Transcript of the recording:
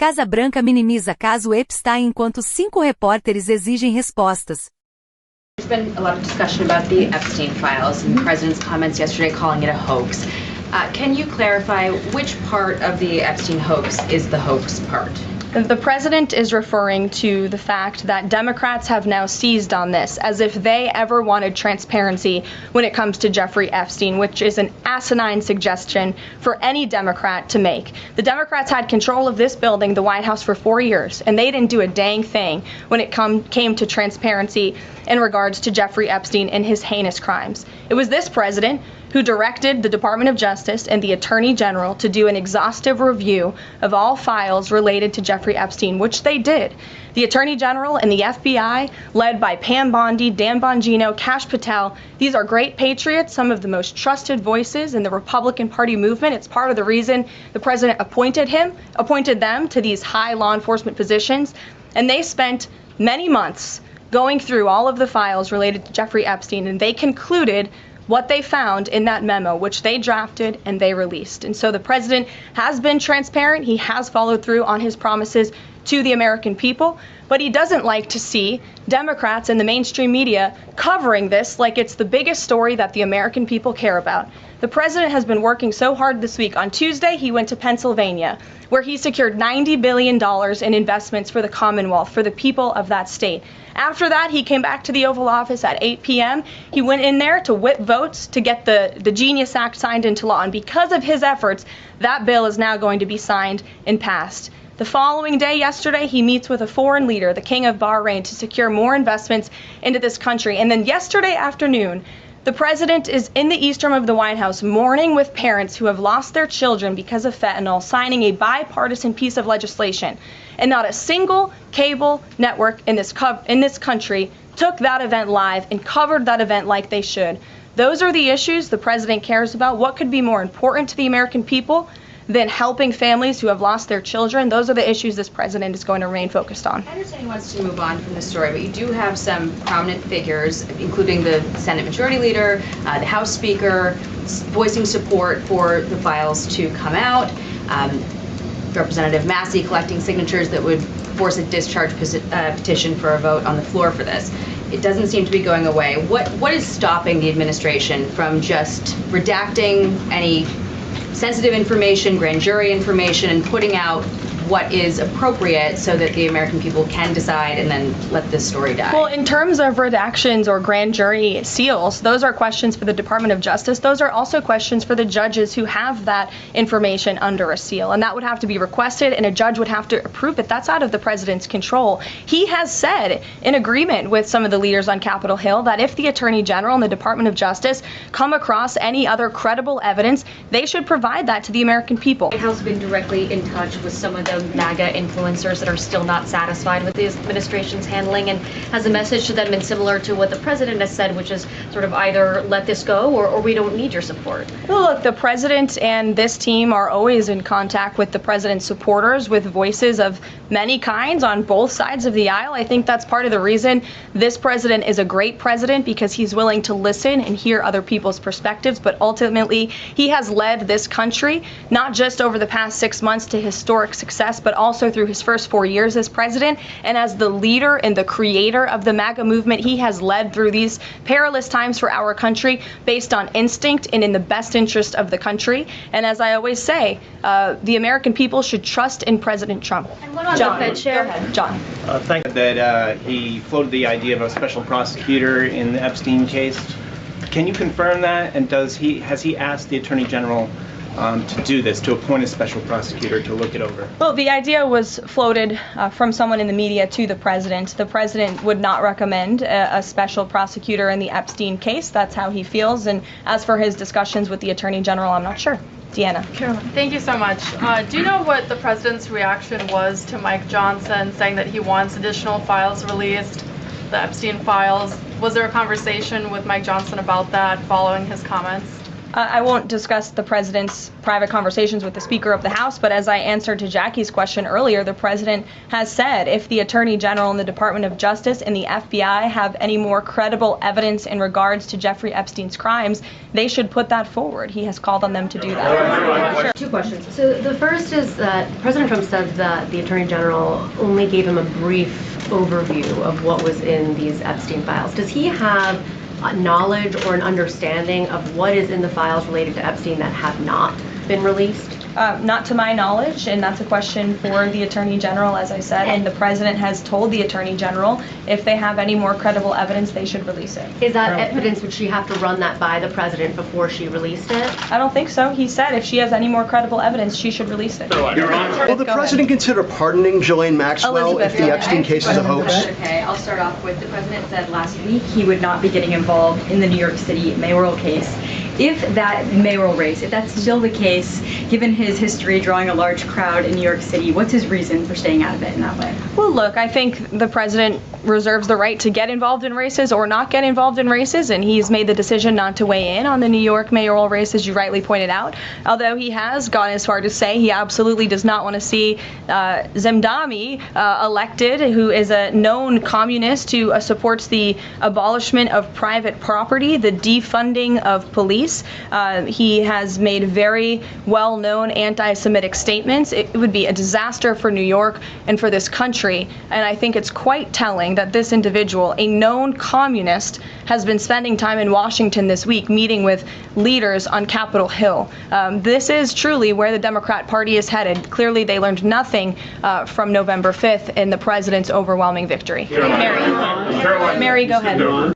Casa Branca Minimiza Caso Epstein enquanto Cinco Repórteres Exigem Respostas. There's been a lot of discussion about the Epstein files and the president's comments yesterday calling it a hoax. Can you clarify which part of the Epstein hoax is the hoax part? The president is referring to the fact that Democrats have now seized on this as if they ever wanted transparency when it comes to Jeffrey Epstein, which is an asinine suggestion for any Democrat to make. The Democrats had control of this building, the White House, for 4 years, and they didn't do a dang thing when it came to transparency in regards to Jeffrey Epstein and his heinous crimes. It was this president who directed the Department of Justice and the Attorney General to do an exhaustive review of all files related to Jeffrey Epstein, which they did. The Attorney General and the FBI, led by Pam Bondi, Dan Bongino, Kash Patel, these are great patriots, some of the most trusted voices in the Republican Party movement. It's part of the reason the president appointed them to these high law enforcement positions, and they spent many months going through all of the files related to Jeffrey Epstein, and they concluded what they found in that memo, which they drafted and they released. And so the president has been transparent. He has followed through on his promises to the American people, but he doesn't like to see Democrats and the mainstream media covering this like it's the biggest story that the American people care about. The president has been working so hard this week. On Tuesday, he went to Pennsylvania, where he secured $90 billion in investments for the Commonwealth, for the people of that state. After that, he came back to the Oval Office at 8 p.m. He went in there to whip votes to get the Genius Act signed into law. And because of his efforts, that bill is now going to be signed and passed. The following day, yesterday, he meets with a foreign leader, the King of Bahrain, to secure more investments into this country. And then yesterday afternoon, the president is in the East Room of the White House mourning with parents who have lost their children because of fentanyl, signing a bipartisan piece of legislation. And not a single cable network in this country took that event live and covered that event like they should. Those are the issues the president cares about. What could be more important to the American people than helping families who have lost their children? Those are the issues this president is going to remain focused on. I understand he wants to move on from the story, but you do have some prominent figures, including the Senate Majority Leader, the House Speaker, voicing support for the files to come out. Representative Massey collecting signatures that would force a discharge petition for a vote on the floor for this. It doesn't seem to be going away. What is stopping the administration from just redacting any sensitive information, grand jury information, and putting out what is appropriate so that the American people can decide and then let this story die? Well, in terms of redactions or grand jury seals, those are questions for the Department of Justice. Those are also questions for the judges who have that information under a seal, and that would have to be requested and a judge would have to approve it. That's out of the president's control. He has said, in agreement with some of the leaders on Capitol Hill, that if the Attorney General and the Department of Justice come across any other credible evidence, they should provide that to the American people. The White House has been directly in touch with some of the MAGA influencers that are still not satisfied with the administration's handling, and has a message to them been similar to what the president has said, which is sort of either let this go or we don't need your support? Well, look, the president and this team are always in contact with the president's supporters, with voices of many kinds on both sides of the aisle. I think that's part of the reason this president is a great president, because he's willing to listen and hear other people's perspectives. But ultimately, he has led this country, not just over the past 6 months to historic success, but also through his first 4 years as president. And as the leader and the creator of the MAGA movement, he has led through these perilous times for our country based on instinct and in the best interest of the country. And as I always say, the American people should trust in President Trump. And what on the Fed chair? Go ahead, John. Thank you that he floated the idea of a special prosecutor in the Epstein case. Can you confirm that? And has he asked the Attorney General to do this, to appoint a special prosecutor to look it over? Well, the idea was floated from someone in the media to the president. The president would not recommend a special prosecutor in the Epstein case. That's how he feels. And as for his discussions with the Attorney General, I'm not sure. Deanna. Karoline. Thank you so much. Do you know what the president's reaction was to Mike Johnson saying that he wants additional files released, the Epstein files? Was there a conversation with Mike Johnson about that following his comments? I won't discuss the president's private conversations with the Speaker of the House, but as I answered to Jackie's question earlier, the president has said if the Attorney General and the Department of Justice and the FBI have any more credible evidence in regards to Jeffrey Epstein's crimes, they should put that forward. He has called on them to do that. Sure. Two questions. So the first is that President Trump said that the Attorney General only gave him a brief overview of what was in these Epstein files. Does he have knowledge or an understanding of what is in the files related to Epstein that have not been released? Not to my knowledge, and that's a question for the Attorney General, as I said, and the President has told the Attorney General if they have any more credible evidence, they should release it. Is that evidence, would she have to run that by the President before she released it? I don't think so. He said if she has any more credible evidence, she should release it. Will the President consider pardoning Ghislaine Maxwell if the Epstein case is a hoax? Okay, I'll start off with the President said last week he would not be getting involved in the New York City mayoral case. If that mayoral race, if that's still the case, given his history drawing a large crowd in New York City, what's his reason for staying out of it in that way? Well, look, I think the President reserves the right to get involved in races or not get involved in races, and he's made the decision not to weigh in on the New York mayoral race, as you rightly pointed out, although he has gone as far to say he absolutely does not want to see Zemdami elected, who is a known communist who supports the abolishment of private property, the defunding of police. He has made very well-known anti-Semitic statements. It would be a disaster for New York and for this country, and I think it's quite telling that this individual, a known communist, has been spending time in Washington this week meeting with leaders on Capitol Hill. This is truly where the Democrat Party is headed. Clearly, they learned nothing from November 5th in the president's overwhelming victory. Mary, go ahead.